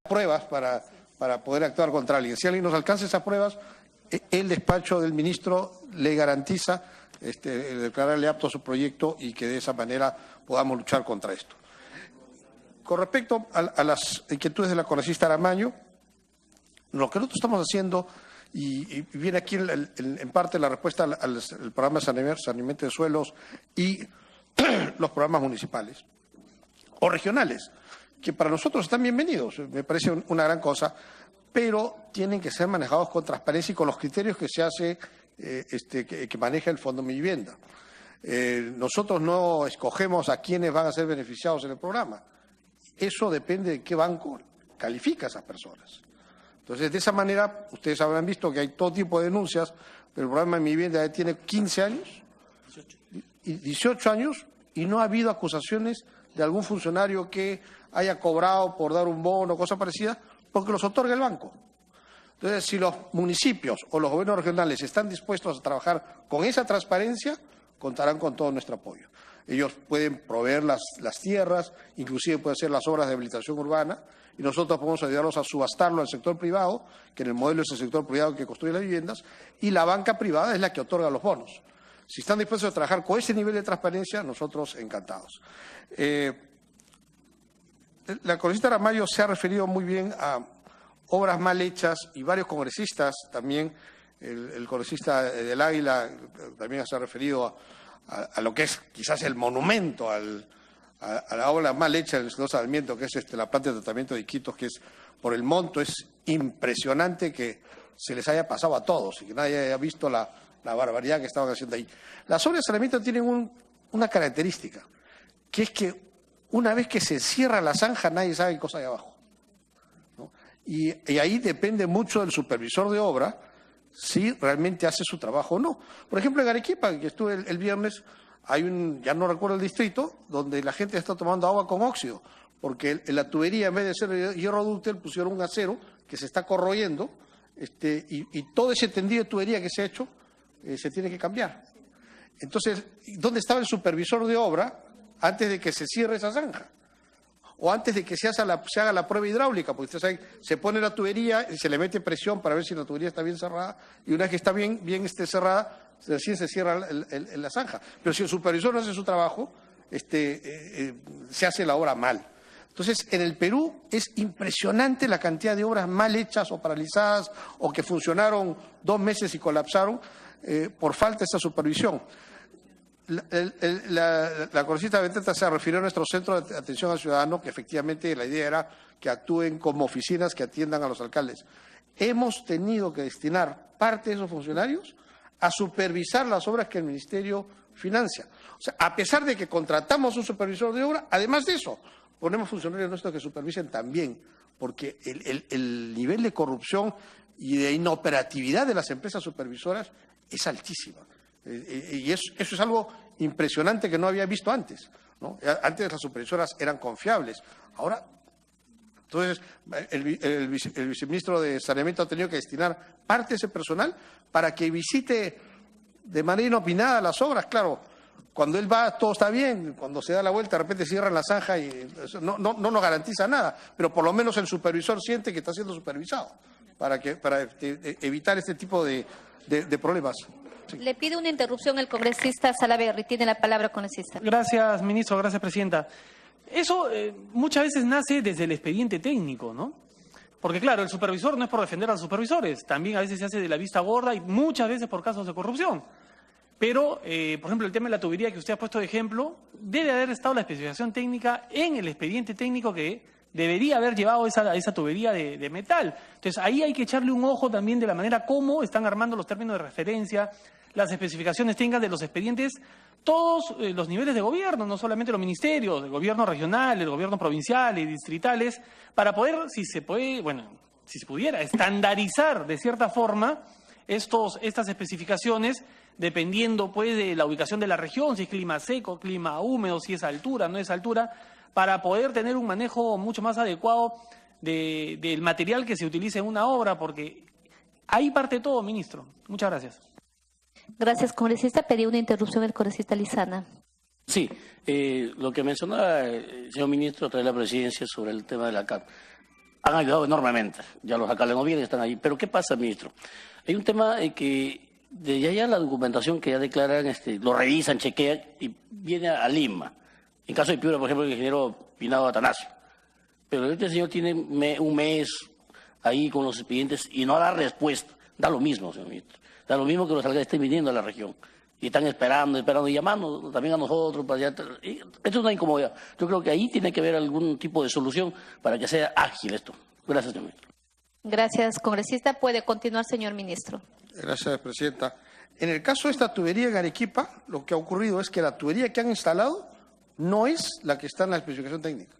pruebas para poder actuar contra alguien. Si alguien nos alcanza esas pruebas, el despacho del ministro le garantiza declararle apto a su proyecto y que de esa manera podamos luchar contra esto. Con respecto a las inquietudes de la congresista Aramaño, lo que nosotros estamos haciendo, y viene aquí en parte la respuesta al programa de saneamiento de suelos y los programas municipales o regionales, que para nosotros están bienvenidos, me parece una gran cosa, pero tienen que ser manejados con transparencia y con los criterios que se hace, que maneja el Fondo Mi Vivienda. Nosotros no escogemos a quienes van a ser beneficiados en el programa. Eso depende de qué banco califica a esas personas. Entonces, de esa manera, ustedes habrán visto que hay todo tipo de denuncias, pero el programa de Mi Vivienda ya tiene 15 años, 18 años, y no ha habido acusaciones de algún funcionario que haya cobrado por dar un bono o cosa parecida, porque los otorga el banco. Entonces, si los municipios o los gobiernos regionales están dispuestos a trabajar con esa transparencia, contarán con todo nuestro apoyo. Ellos pueden proveer las tierras, inclusive pueden hacer las obras de habilitación urbana, y nosotros podemos ayudarlos a subastarlo al sector privado, que en el modelo es el sector privado que construye las viviendas, y la banca privada es la que otorga los bonos. Si están dispuestos a trabajar con ese nivel de transparencia, nosotros encantados. La congresista Aramayo se ha referido muy bien a obras mal hechas y varios congresistas también, el congresista del Águila también se ha referido a lo que es quizás el monumento a la obra mal hecha del sector Sarmiento, que es la planta de tratamiento de Iquitos, que es por el monto, es impresionante que se les haya pasado a todos y que nadie haya visto la barbaridad que estaban haciendo ahí. Las obras de saneamiento tienen una característica, que es que una vez que se cierra la zanja, nadie sabe qué cosa hay abajo, ¿no? Y ahí depende mucho del supervisor de obra si realmente hace su trabajo o no. Por ejemplo, en Arequipa, que estuve el viernes, hay ya no recuerdo el distrito, donde la gente está tomando agua con óxido, porque en la tubería, en vez de ser hierro dúctil, pusieron un acero que se está corroyendo, y todo ese tendido de tubería que se ha hecho se tiene que cambiar. Entonces, ¿dónde estaba el supervisor de obra antes de que se cierre esa zanja? O antes de que se haga la prueba hidráulica, porque ustedes saben, se pone la tubería y se le mete presión para ver si la tubería está bien cerrada, y una vez que está bien cerrada, recién se cierra la zanja. Pero si el supervisor no hace su trabajo, se hace la obra mal. Entonces, en el Perú es impresionante la cantidad de obras mal hechas o paralizadas o que funcionaron 2 meses y colapsaron por falta de esa supervisión. La congresista Beteta se refirió a nuestro centro de atención al ciudadano, que efectivamente la idea era que actúen como oficinas que atiendan a los alcaldes. Hemos tenido que destinar parte de esos funcionarios a supervisar las obras que el Ministerio financia. O sea, a pesar de que contratamos un supervisor de obra, además de eso, ponemos funcionarios nuestros que supervisen también, porque el nivel de corrupción y de inoperatividad de las empresas supervisoras es altísima. Y eso es algo impresionante que no había visto antes, ¿no? Antes las supervisoras eran confiables. Ahora, entonces, el viceministro de Saneamiento ha tenido que destinar parte de ese personal para que visite de manera inopinada las obras. Claro, cuando él va todo está bien, cuando se da la vuelta de repente cierran la zanja y eso no nos garantiza nada, pero por lo menos el supervisor siente que está siendo supervisado para evitar este tipo de problemas. Sí. Le pide una interrupción el congresista Salaverry. Tiene la palabra, congresista. Gracias, ministro. Gracias, presidenta. Eso muchas veces nace desde el expediente técnico, ¿no? Porque, claro, el supervisor no es por defender a los supervisores. También a veces se hace de la vista gorda y muchas veces por casos de corrupción. Pero, por ejemplo, el tema de la tubería que usted ha puesto de ejemplo, debe haber estado la especificación técnica en el expediente técnico que debería haber llevado esa tubería de metal. Entonces, ahí hay que echarle un ojo también de la manera como están armando los términos de referencia, las especificaciones técnicas de los expedientes, todos los niveles de gobierno, no solamente los ministerios, el gobierno regional, el gobierno provincial y distritales, para poder, si se pudiera, estandarizar de cierta forma estas especificaciones, dependiendo pues de la ubicación de la región, si es clima seco, clima húmedo, si es altura, no es altura, para poder tener un manejo mucho más adecuado del material que se utiliza en una obra, porque ahí parte todo, ministro. Muchas gracias. Gracias, congresista. Pedí una interrupción el congresista Lizana. Sí, lo que mencionaba el señor ministro trae la presidencia sobre el tema de la CAP. han ayudado enormemente. Ya los alcaldes no vienen, están ahí. Pero ¿qué pasa, ministro? Hay un tema que de ya la documentación que ya declaran, lo revisan, chequean y viene a Lima. En caso de Piura, por ejemplo, el ingeniero Pinado Atanasio. Pero este señor tiene un mes ahí con los expedientes y no da respuesta. Da lo mismo, señor ministro. Da lo mismo que los alcaldes estén viniendo a la región. Y están esperando y llamando también a nosotros. Esto es una incomodidad. Yo creo que ahí tiene que haber algún tipo de solución para que sea ágil esto. Gracias, señor ministro. Gracias, congresista. Puede continuar, señor ministro. Gracias, presidenta. En el caso de esta tubería en Arequipa, lo que ha ocurrido es que la tubería que han instalado no es la que está en la especificación técnica.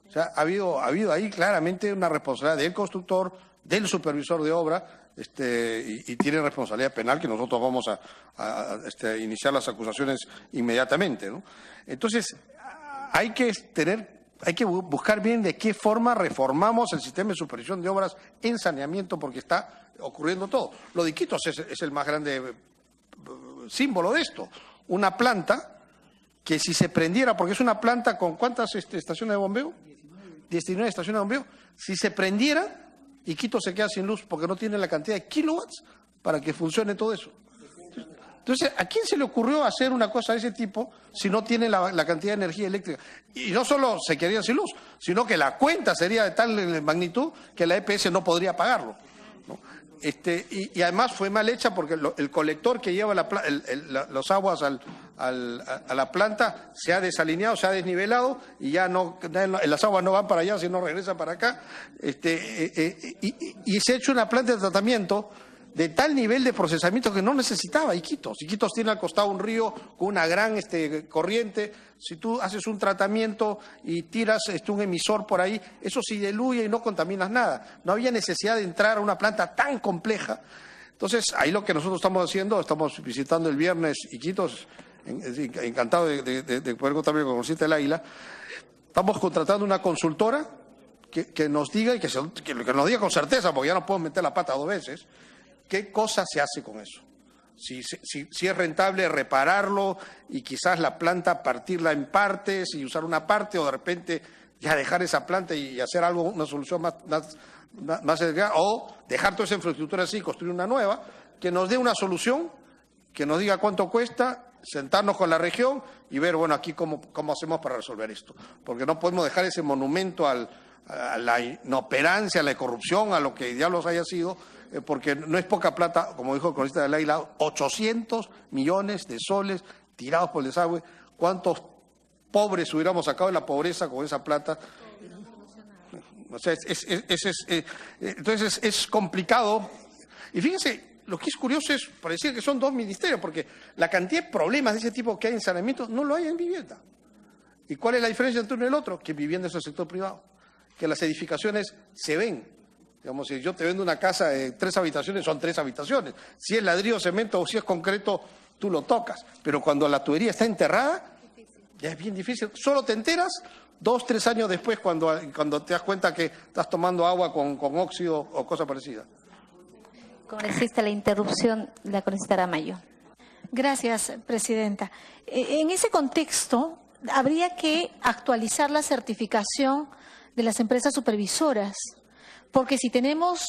O sea, ha habido ahí claramente una responsabilidad del constructor, del supervisor de obra, y tiene responsabilidad penal que nosotros vamos a iniciar las acusaciones inmediatamente, ¿no? Entonces, hay que buscar bien de qué forma reformamos el sistema de supervisión de obras en saneamiento, porque está ocurriendo todo. Lo de Iquitos es el más grande símbolo de esto. Una planta que si se prendiera, porque es una planta con ¿cuántas estaciones de bombeo? 19 estaciones de bombeo. Si se prendiera, Iquitos se queda sin luz porque no tiene la cantidad de kilowatts para que funcione todo eso. Entonces, ¿a quién se le ocurrió hacer una cosa de ese tipo si no tiene la cantidad de energía eléctrica? Y no solo se quedaría sin luz, sino que la cuenta sería de tal magnitud que la EPS no podría pagarlo, ¿no? Y además fue mal hecha porque el colector que lleva los aguas a la planta se ha desalineado, se ha desnivelado y ya las aguas no van para allá, sino regresan para acá. Y se ha hecho una planta de tratamiento de tal nivel de procesamiento que no necesitaba Iquitos. Iquitos tiene al costado un río con una gran corriente. Si tú haces un tratamiento y tiras un emisor por ahí, eso se diluye y no contaminas nada. No había necesidad de entrar a una planta tan compleja. Entonces, ahí lo que nosotros estamos haciendo, estamos visitando el viernes Iquitos, encantado de poder contar con el congresista del Águila. Estamos contratando una consultora que nos diga, y que nos diga con certeza, porque ya no podemos meter la pata 2 veces, ¿qué cosa se hace con eso? Si es rentable repararlo y quizás la planta partirla en partes y usar una parte, o de repente ya dejar esa planta y hacer algo, una solución más cercana, o dejar toda esa infraestructura así y construir una nueva, que nos dé una solución, que nos diga cuánto cuesta, sentarnos con la región y ver, bueno, aquí cómo hacemos para resolver esto. Porque no podemos dejar ese monumento a la inoperancia, a la corrupción, a lo que diablos haya sido, porque no es poca plata, como dijo el cronista del Águila, 800 millones de soles tirados por el desagüe. ¿Cuántos pobres hubiéramos sacado de la pobreza con esa plata? O sea, entonces es complicado. Y fíjense, lo que es curioso es parecía que son 2 ministerios, porque la cantidad de problemas de ese tipo que hay en saneamiento no lo hay en vivienda. ¿Y cuál es la diferencia entre uno y el otro? Que vivienda es el sector privado, que las edificaciones se ven. Digamos, si yo te vendo una casa de 3 habitaciones, son 3 habitaciones. Si es ladrillo, cemento o si es concreto, tú lo tocas. Pero cuando la tubería está enterrada, ya es bien difícil. Solo te enteras 2, 3 años después cuando te das cuenta que estás tomando agua con óxido o cosa parecida. Congresista, la interrupción de la congresista Aramayo. Gracias, presidenta. En ese contexto, habría que actualizar la certificación de las empresas supervisoras, porque si tenemos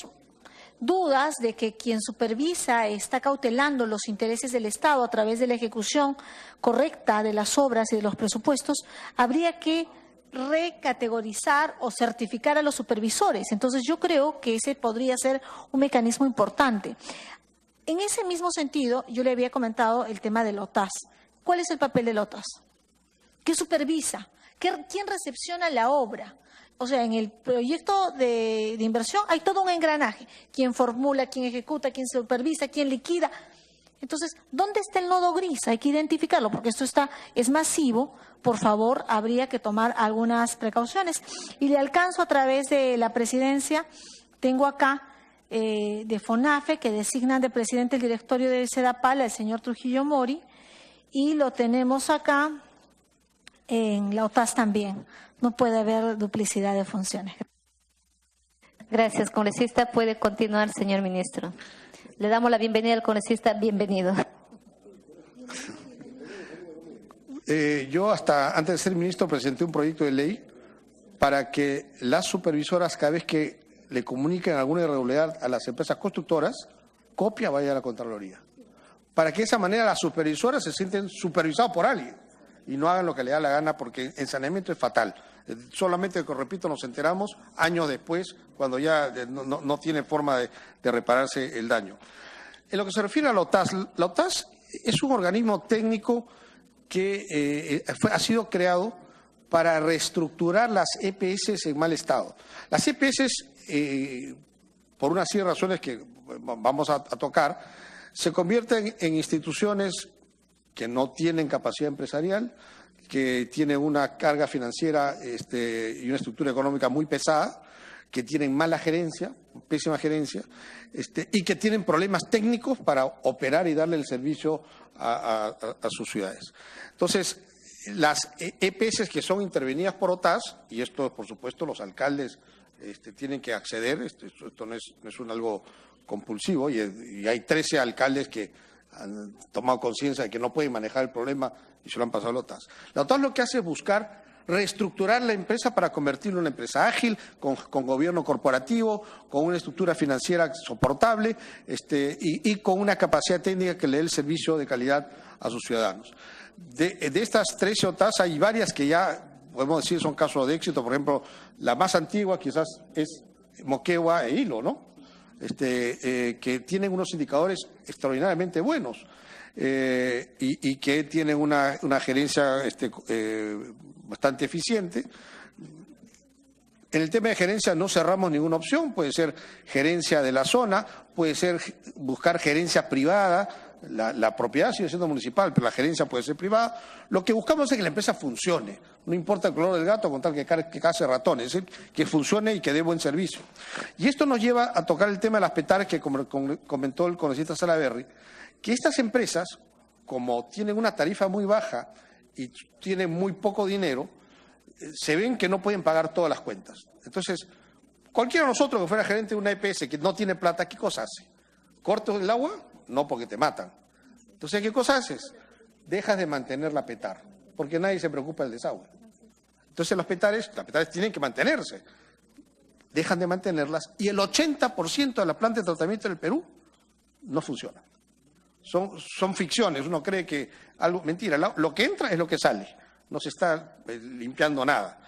dudas de que quien supervisa está cautelando los intereses del Estado a través de la ejecución correcta de las obras y de los presupuestos, habría que recategorizar o certificar a los supervisores. Entonces, yo creo que ese podría ser un mecanismo importante. En ese mismo sentido, yo le había comentado el tema del OTAS. ¿Cuál es el papel del OTAS? ¿Qué supervisa? ¿Quién recepciona la obra? O sea, en el proyecto de inversión hay todo un engranaje. ¿Quién formula, quién ejecuta, quién supervisa, quién liquida? Entonces, ¿dónde está el nodo gris? Hay que identificarlo, porque esto es masivo. Por favor, habría que tomar algunas precauciones. Y le alcanzo a través de la presidencia, tengo acá de FONAFE, que designan de presidente el directorio de SEDAPAL, el señor Trujillo Mori, y lo tenemos acá en la OTAS también. No puede haber duplicidad de funciones. Gracias, congresista. Puede continuar, señor ministro. Le damos la bienvenida al congresista. Bienvenido. Yo antes de ser ministro presenté un proyecto de ley para que las supervisoras, cada vez que le comuniquen alguna irregularidad a las empresas constructoras, copia vaya a la Contraloría. Para que de esa manera las supervisoras se sienten supervisadas por alguien y no hagan lo que le da la gana, porque el saneamiento es fatal. Solamente, repito, nos enteramos años después, cuando ya no tiene forma de repararse el daño. En lo que se refiere a la OTAS es un organismo técnico que ha sido creado para reestructurar las EPS en mal estado. Las EPS, por una serie de razones que vamos a tocar, se convierten en instituciones que no tienen capacidad empresarial, que tienen una carga financiera y una estructura económica muy pesada, que tienen mala gerencia, pésima gerencia, y que tienen problemas técnicos para operar y darle el servicio a sus ciudades. Entonces, las EPS que son intervenidas por OTAS, y esto, por supuesto, los alcaldes tienen que acceder, esto no es algo compulsivo, y hay 13 alcaldes que han tomado conciencia de que no pueden manejar el problema y se lo han pasado a la OTAS. La OTAS lo que hace es buscar reestructurar la empresa para convertirla en una empresa ágil, con gobierno corporativo, con una estructura financiera soportable y con una capacidad técnica que le dé el servicio de calidad a sus ciudadanos. De estas 13 OTAS hay varias que ya podemos decir son casos de éxito. Por ejemplo, la más antigua quizás es Moquegua e Hilo, ¿no? Que tienen unos indicadores extraordinariamente buenos y que tienen una gerencia bastante eficiente. En el tema de gerencia no cerramos ninguna opción, puede ser gerencia de la zona, puede ser buscar gerencia privada, la propiedad sigue siendo municipal, pero la gerencia puede ser privada. Lo que buscamos es que la empresa funcione, no importa el color del gato con tal que case ratones, es decir, que funcione y que dé buen servicio. Y esto nos lleva a tocar el tema de las PETARES que comentó el congresista Salaverry, que estas empresas, como tienen una tarifa muy baja y tienen muy poco dinero, se ven que no pueden pagar todas las cuentas. Entonces, cualquiera de nosotros que fuera gerente de una EPS que no tiene plata, ¿qué cosa hace? ¿Cortas el agua? No, porque te matan. Entonces, ¿qué cosa haces? Dejas de mantener la PETAR, porque nadie se preocupa del desagüe. Entonces, las PETARES tienen que mantenerse. Dejan de mantenerlas y el 80% de la planta de tratamiento en el Perú no funciona. Son ficciones, uno cree que algo, mentira, lo que entra es lo que sale, no se está limpiando nada.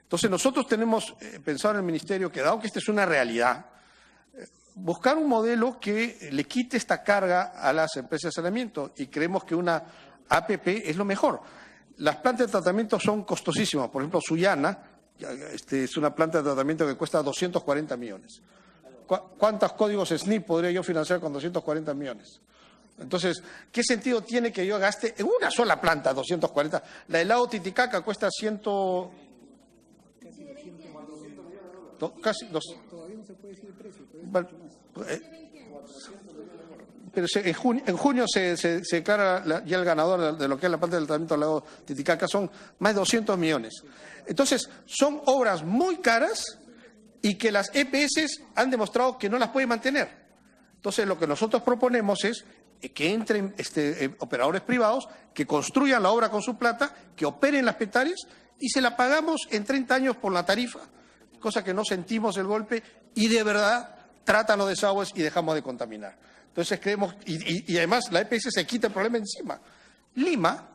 Entonces nosotros tenemos pensado en el Ministerio que, dado que esta es una realidad, buscar un modelo que le quite esta carga a las empresas de saneamiento, y creemos que una APP es lo mejor. Las plantas de tratamiento son costosísimas, por ejemplo, Sullana es una planta de tratamiento que cuesta 240 millones. ¿Cuántos códigos SNIP podría yo financiar con 240 millones? Entonces, ¿qué sentido tiene que yo gaste en una sola planta 240? La del lago Titicaca cuesta casi dos. Todavía no se puede decir el precio. Bueno, pero en junio se declara ya el ganador de lo que es la planta del tratamiento del lago Titicaca, son más de 200 millones. Entonces, son obras muy caras y que las EPS han demostrado que no las pueden mantener. Entonces, lo que nosotros proponemos es que entren operadores privados, que construyan la obra con su plata, que operen las PETARES y se la pagamos en 30 años por la tarifa, cosa que no sentimos el golpe y de verdad tratan los desagües y dejamos de contaminar. Entonces creemos, y además la EPS se quita el problema encima. Lima,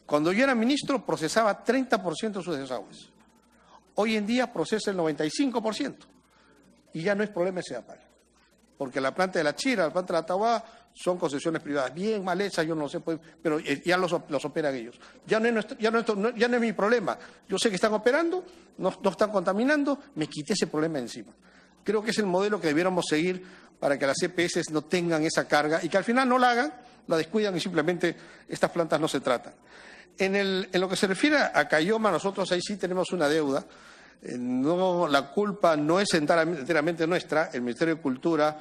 cuando yo era ministro, procesaba 30% de sus desagües. Hoy en día procesa el 95% y ya no es problema ese apal. Porque la planta de La Chira, la planta de La Tahuá son concesiones privadas, bien mal hechas, yo no sé, pero ya los operan ellos. Ya no es mi problema. Yo sé que están operando, no están contaminando, me quité ese problema encima. Creo que es el modelo que debiéramos seguir para que las EPS no tengan esa carga y que al final no la hagan, la descuidan y simplemente estas plantas no se tratan. En lo que se refiere a Cayoma, nosotros ahí sí tenemos una deuda. No, la culpa no es enteramente nuestra. El Ministerio de Cultura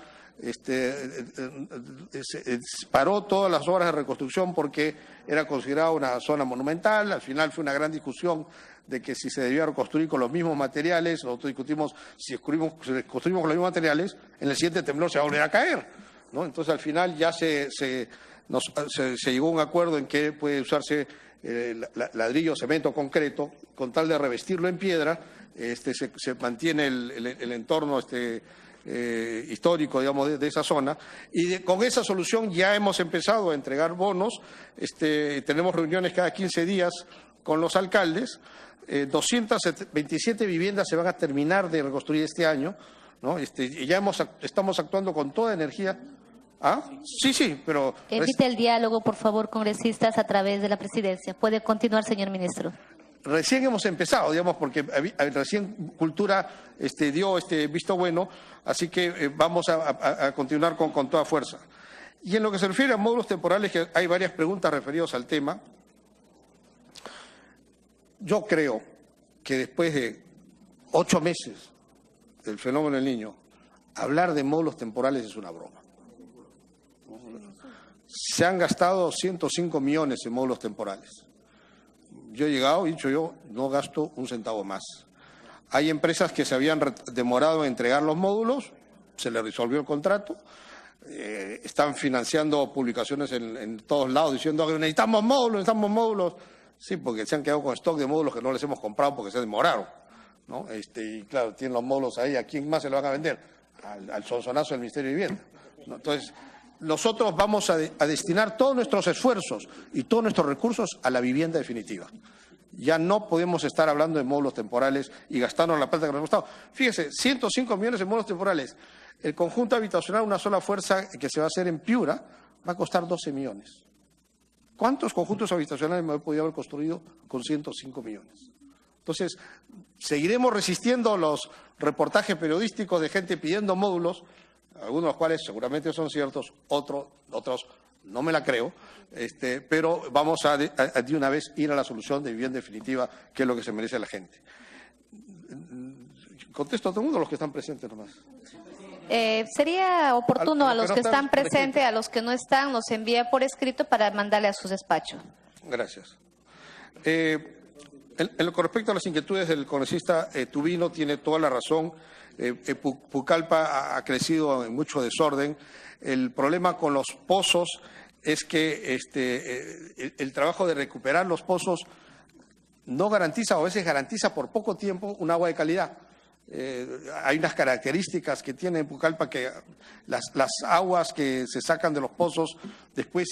paró todas las obras de reconstrucción porque era considerada una zona monumental. Al final fue una gran discusión de que si se debía reconstruir con los mismos materiales. Nosotros discutimos si construimos con los mismos materiales, en el siguiente temblor se va a volver a caer, ¿no? Entonces al final ya se llegó a un acuerdo en que puede usarse ladrillo, cemento, concreto, con tal de revestirlo en piedra se mantiene el entorno histórico, digamos, de esa zona. Y con esa solución ya hemos empezado a entregar bonos. Tenemos reuniones cada 15 días con los alcaldes. 227 viviendas se van a terminar de reconstruir este año, ¿no? Y ya estamos actuando con toda energía. ¿Ah? Sí, pero... Evite el diálogo, por favor, congresistas, a través de la presidencia. Puede continuar, señor ministro. Recién hemos empezado, digamos, porque recién Cultura dio visto bueno, así que vamos a continuar con toda fuerza. Y en lo que se refiere a módulos temporales, que hay varias preguntas referidas al tema, yo creo que después de 8 meses del fenómeno del Niño, hablar de módulos temporales es una broma. Se han gastado 105 millones en módulos temporales. Yo he llegado y dicho yo, no gasto un centavo más. Hay empresas que se habían demorado en entregar los módulos, se les resolvió el contrato, están financiando publicaciones en todos lados diciendo que necesitamos módulos. Sí, porque se han quedado con stock de módulos que no les hemos comprado porque se demoraron, ¿no? Y claro, tienen los módulos ahí, ¿a quién más se lo van a vender? Al sonsonazo del Ministerio de Vivienda, ¿no? Entonces, nosotros vamos a destinar todos nuestros esfuerzos y todos nuestros recursos a la vivienda definitiva. Ya no podemos estar hablando de módulos temporales y gastarnos la plata que nos ha costado. Fíjese, 105 millones de módulos temporales. El conjunto habitacional, una sola fuerza que se va a hacer en Piura, va a costar 12 millones. ¿Cuántos conjuntos habitacionales me he podido haber construido con 105 millones? Entonces, seguiremos resistiendo los reportajes periodísticos de gente pidiendo módulos, algunos de los cuales seguramente son ciertos, otros no me la creo, pero vamos a de una vez ir a la solución de vivienda definitiva, que es lo que se merece la gente. Contesto a todo el mundo, los que están presentes nomás. Sería oportuno a los que están presentes, presentes, a los que no están, nos envía por escrito para mandarle a su despacho. Gracias. En lo que respecta a las inquietudes del congresista Tubino, tiene toda la razón. Pucallpa ha crecido en mucho desorden. El problema con los pozos es que el trabajo de recuperar los pozos no garantiza, o a veces garantiza por poco tiempo, un agua de calidad. Hay unas características que tiene Pucallpa que las aguas que se sacan de los pozos después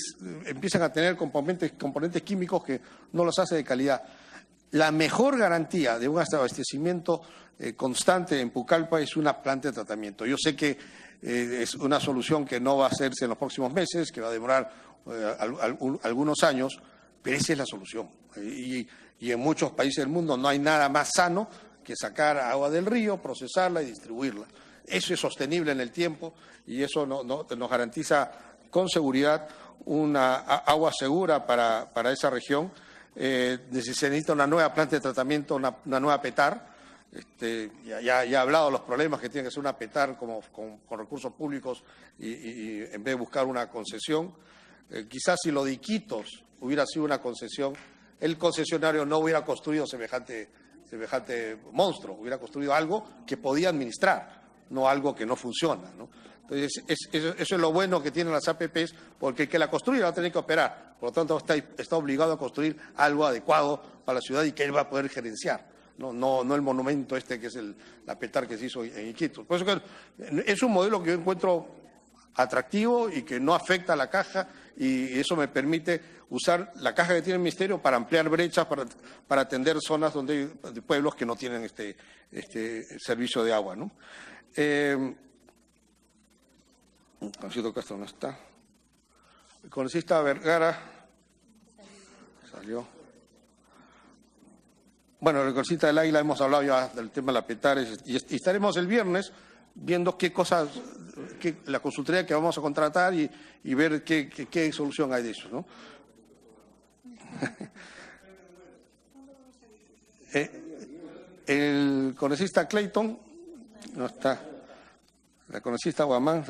empiezan a tener componentes químicos que no los hace de calidad. La mejor garantía de un abastecimiento constante en Pucallpa es una planta de tratamiento. Yo sé que es una solución que no va a hacerse en los próximos meses, que va a demorar algunos años, pero esa es la solución. Y en muchos países del mundo no hay nada más sano que sacar agua del río, procesarla y distribuirla. Eso es sostenible en el tiempo y eso nos garantiza con seguridad una agua segura para esa región. Se necesita una nueva planta de tratamiento, una nueva PETAR. Ya he hablado de los problemas que tiene que ser una PETAR con recursos públicos y en vez de buscar una concesión. Quizás si lo de Iquitos hubiera sido una concesión, el concesionario no hubiera construido semejante monstruo, hubiera construido algo que podía administrar, no algo que no funciona, ¿no? Entonces, eso es lo bueno que tienen las APPs, porque el que la construye va a tener que operar, por lo tanto está obligado a construir algo adecuado para la ciudad y que él va a poder gerenciar, no el monumento que es la PETAR que se hizo en Iquitos. Por eso que es un modelo que yo encuentro atractivo y que no afecta a la caja, y eso me permite usar la caja que tiene el Ministerio para ampliar brechas, para atender zonas de pueblos que no tienen este servicio de agua, ¿no? Francisco Castro no está. El congresista Vergara salió. Bueno, el congresista del Águila hemos hablado ya del tema de la PETAR y estaremos el viernes viendo la consultoría que vamos a contratar y ver qué solución hay de eso, ¿no? El congresista Clayton no está. La congresista Guamán,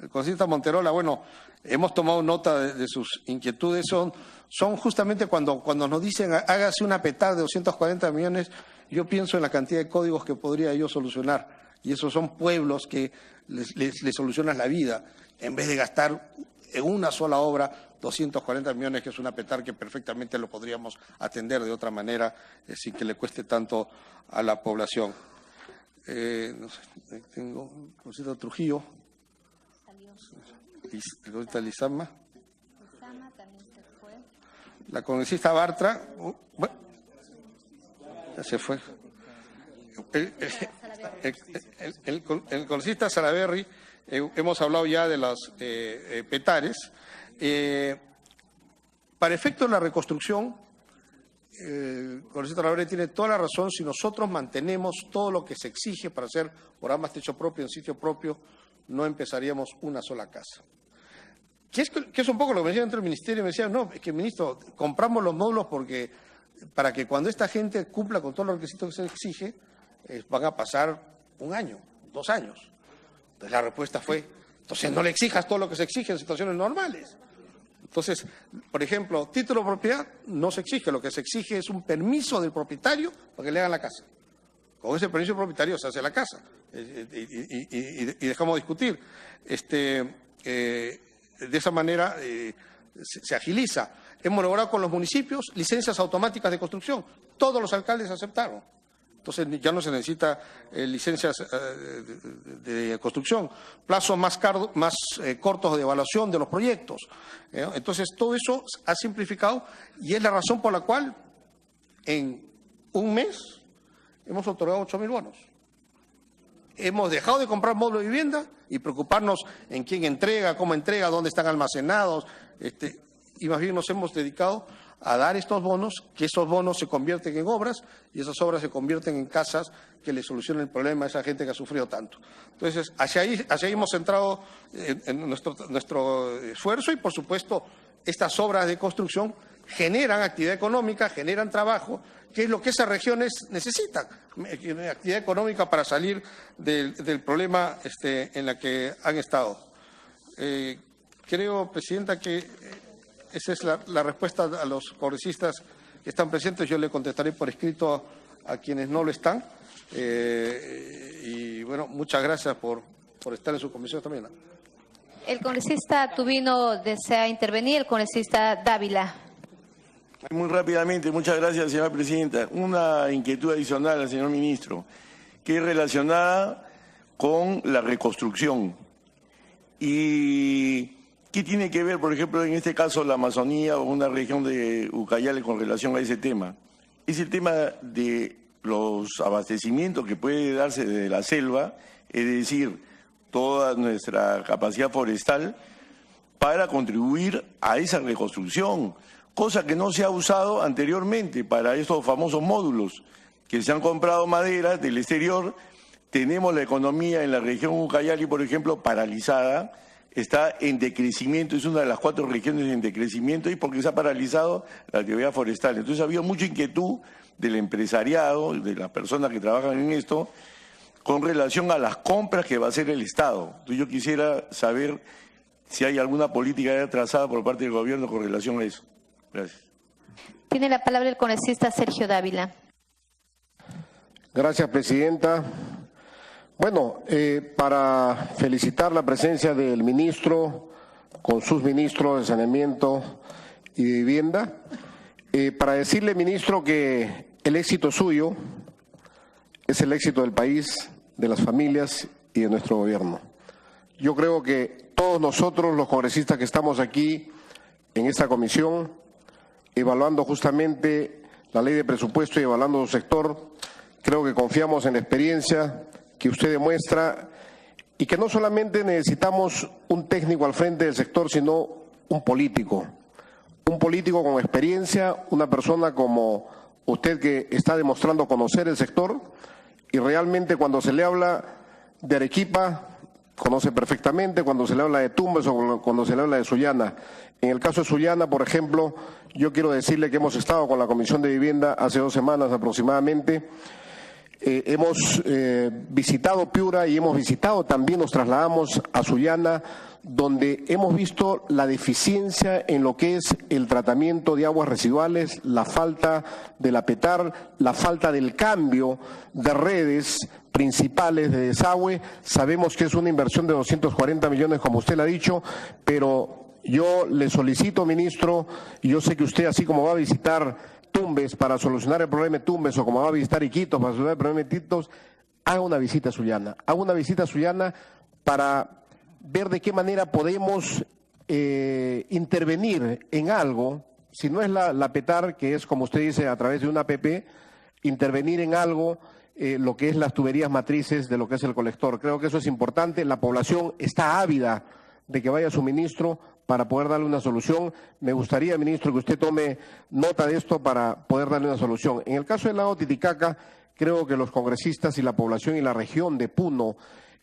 el congresista Monterola, bueno, hemos tomado nota de sus inquietudes. Son justamente cuando nos dicen hágase una PETAR de 240 millones, yo pienso en la cantidad de códigos que podría yo solucionar. Y esos son pueblos que les solucionan la vida, en vez de gastar en una sola obra 240 millones, que es una petar que perfectamente lo podríamos atender de otra manera, sin que le cueste tanto a la población. No sé, tengo el congresista Trujillo, el congresista Lizama, la congresista Bartra, bueno, ya se fue. El congresista Salaverry, hemos hablado ya de las petares. Para efecto de la reconstrucción, el congresista Salaverry tiene toda la razón. Si nosotros mantenemos todo lo que se exige para hacer programas techo propio en sitio propio, no empezaríamos una sola casa. Que es un poco lo que me decían dentro del ministerio. Me decían, no, es que, ministro, compramos los módulos para que cuando esta gente cumpla con todos los requisitos que se exige, van a pasar 1 año, 2 años. Entonces la respuesta fue, entonces no le exijas todo lo que se exige en situaciones normales. Entonces, por ejemplo, título de propiedad no se exige, lo que se exige es un permiso del propietario para que le hagan la casa. Con ese permiso del propietario se hace la casa y dejamos de discutir. De esa manera se agiliza. Hemos logrado con los municipios licencias automáticas de construcción. Todos los alcaldes aceptaron. Entonces ya no se necesita licencias de construcción. Plazos más cortos de evaluación de los proyectos. Entonces todo eso ha simplificado y es la razón por la cual en 1 mes hemos otorgado 8.000 bonos. Hemos dejado de comprar módulos de vivienda y preocuparnos en quién entrega, cómo entrega, dónde están almacenados, y más bien nos hemos dedicado a dar estos bonos, que esos bonos se convierten en obras y esas obras se convierten en casas que le solucionen el problema a esa gente que ha sufrido tanto. Entonces, hacia ahí hemos centrado en nuestro esfuerzo y, por supuesto, estas obras de construcción generan actividad económica, generan trabajo, que es lo que esas regiones necesitan, actividad económica para salir del problema en la que han estado. Creo, Presidenta, que esa es la respuesta a los congresistas que están presentes. Yo le contestaré por escrito a quienes no lo están. Y bueno, muchas gracias por estar en su comisión también. El congresista Tubino desea intervenir, el congresista Dávila. Muy rápidamente, muchas gracias, señora presidenta. Una inquietud adicional al señor ministro, que es relacionada con la reconstrucción. ¿Y qué tiene que ver, por ejemplo, en este caso, la Amazonía o una región de Ucayali con relación a ese tema? Es el tema de los abastecimientos que puede darse desde la selva, es decir, toda nuestra capacidad forestal para contribuir a esa reconstrucción, cosa que no se ha usado anteriormente para estos famosos módulos, que se han comprado madera del exterior. Tenemos la economía en la región Ucayali, por ejemplo, paralizada, está en decrecimiento, es una de las 4 regiones en decrecimiento y porque se ha paralizado la actividad forestal. Entonces ha habido mucha inquietud del empresariado, de las personas que trabajan en esto, con relación a las compras que va a hacer el Estado. Entonces yo quisiera saber si hay alguna política ya trazada por parte del gobierno con relación a eso. Gracias. Tiene la palabra el congresista Sergio Dávila. Gracias, presidenta. Bueno, para felicitar la presencia del ministro con sus ministros de Saneamiento y de Vivienda, para decirle, ministro, que el éxito suyo es el éxito del país, de las familias y de nuestro gobierno. Yo creo que todos nosotros, los congresistas que estamos aquí en esta comisión, evaluando justamente la ley de presupuesto y evaluando su sector, creo que confiamos en la experiencia que usted demuestra y que no solamente necesitamos un técnico al frente del sector, sino un político con experiencia, una persona como usted que está demostrando conocer el sector y realmente cuando se le habla de Arequipa, conoce perfectamente, cuando se le habla de Tumbes o cuando se le habla de Sullana. En el caso de Sullana, por ejemplo, yo quiero decirle que hemos estado con la Comisión de Vivienda hace 2 semanas aproximadamente. Hemos visitado Piura y hemos visitado también, nos trasladamos a Sullana, donde hemos visto la deficiencia en lo que es el tratamiento de aguas residuales, la falta de la petar, la falta del cambio de redes principales de desagüe. Sabemos que es una inversión de 240 millones, como usted lo ha dicho, pero yo le solicito, ministro, y yo sé que usted, así como va a visitar Tumbes para solucionar el problema de Tumbes, o como va a visitar Iquitos para solucionar el problema de Iquitos, haga una visita a Sullana. Haga una visita a Sullana para ver de qué manera podemos intervenir en algo, si no es la PETAR, que es, como usted dice, a través de una APP, intervenir en algo, lo que es las tuberías matrices de lo que es el colector. Creo que eso es importante. La población está ávida de que vaya su ministro para poder darle una solución. Me gustaría, ministro, que usted tome nota de esto para poder darle una solución. En el caso del lago Titicaca, creo que los congresistas y la población y la región de Puno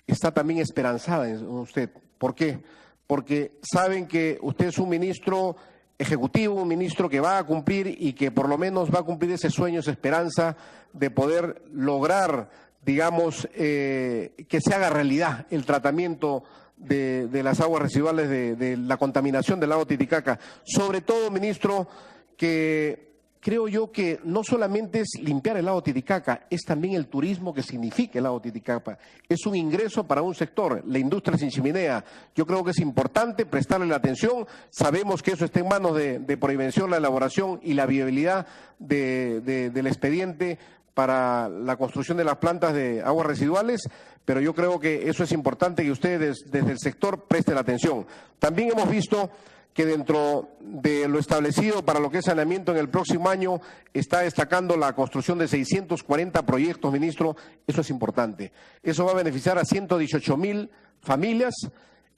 está también esperanzada en usted. ¿Por qué? Porque saben que usted es un ministro ejecutivo, un ministro que va a cumplir y que por lo menos va a cumplir ese sueño, esa esperanza de poder lograr, digamos, que se haga realidad el tratamiento de las aguas residuales de la contaminación del lago Titicaca. Sobre todo, ministro, que creo yo que no solamente es limpiar el lago Titicaca, es también el turismo que significa el lago Titicaca. Es un ingreso para un sector, la industria sin chimenea. Yo creo que es importante prestarle la atención. Sabemos que eso está en manos de Proinvención, la elaboración y la viabilidad del expediente para la construcción de las plantas de aguas residuales, pero yo creo que eso es importante que ustedes desde el sector presten atención. También hemos visto que dentro de lo establecido para lo que es saneamiento en el próximo año está destacando la construcción de 640 proyectos, ministro. Eso es importante. Eso va a beneficiar a 118.000 familias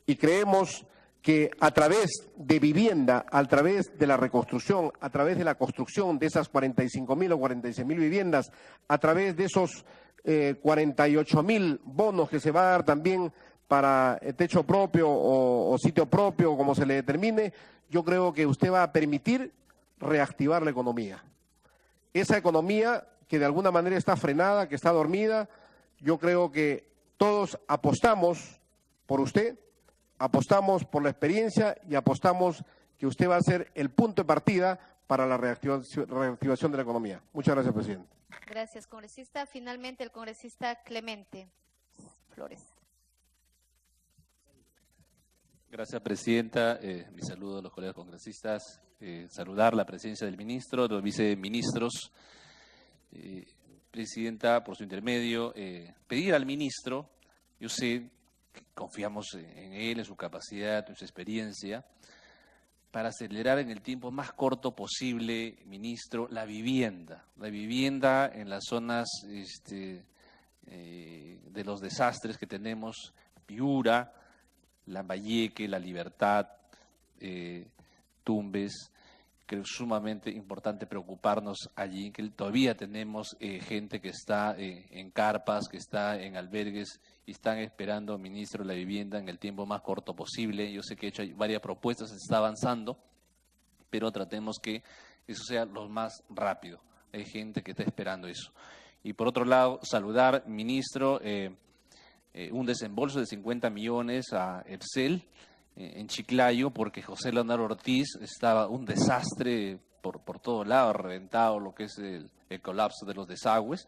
y creemos que a través de vivienda, a través de la reconstrucción, a través de la construcción de esas 45.000 o 46.000 viviendas, a través de esos 48.000 bonos que se va a dar también para techo propio o sitio propio, como se le determine, yo creo que usted va a permitir reactivar la economía. Esa economía que de alguna manera está frenada, que está dormida, yo creo que todos apostamos por usted, apostamos por la experiencia y apostamos que usted va a ser el punto de partida para la reactivación de la economía. Muchas gracias, presidente. Gracias, congresista. Finalmente, el congresista Clemente Flores. Gracias, presidenta. Mi saludo a los colegas congresistas. Saludar la presencia del ministro, de los viceministros. Presidenta, por su intermedio, pedir al ministro, yo sé que confiamos en él, en su capacidad, en su experiencia, para acelerar en el tiempo más corto posible, ministro, la vivienda en las zonas de los desastres que tenemos, Piura, Lambayeque, La Libertad, Tumbes. Creo sumamente importante preocuparnos allí, que todavía tenemos gente que está en carpas, que está en albergues y están esperando, ministro, la vivienda en el tiempo más corto posible. Yo sé que he hecho varias propuestas, se está avanzando, pero tratemos que eso sea lo más rápido. Hay gente que está esperando eso. Y por otro lado, saludar, ministro, un desembolso de 50 millones a EPSEL en Chiclayo, porque José Leonardo Ortiz estaba un desastre por todo lado, reventado lo que es el colapso de los desagües.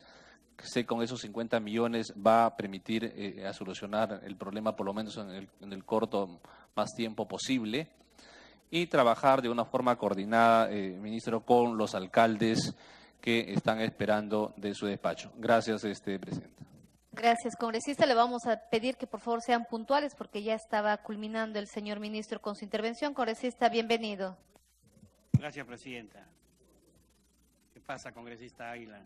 Sé con esos 50 millones va a permitir a solucionar el problema, por lo menos en el corto más tiempo posible, y trabajar de una forma coordinada, ministro, con los alcaldes que están esperando de su despacho. Gracias, presidente. Gracias, congresista. Le vamos a pedir que por favor sean puntuales porque ya estaba culminando el señor ministro con su intervención. Congresista, bienvenido. Gracias, presidenta. ¿Qué pasa, congresista Águila?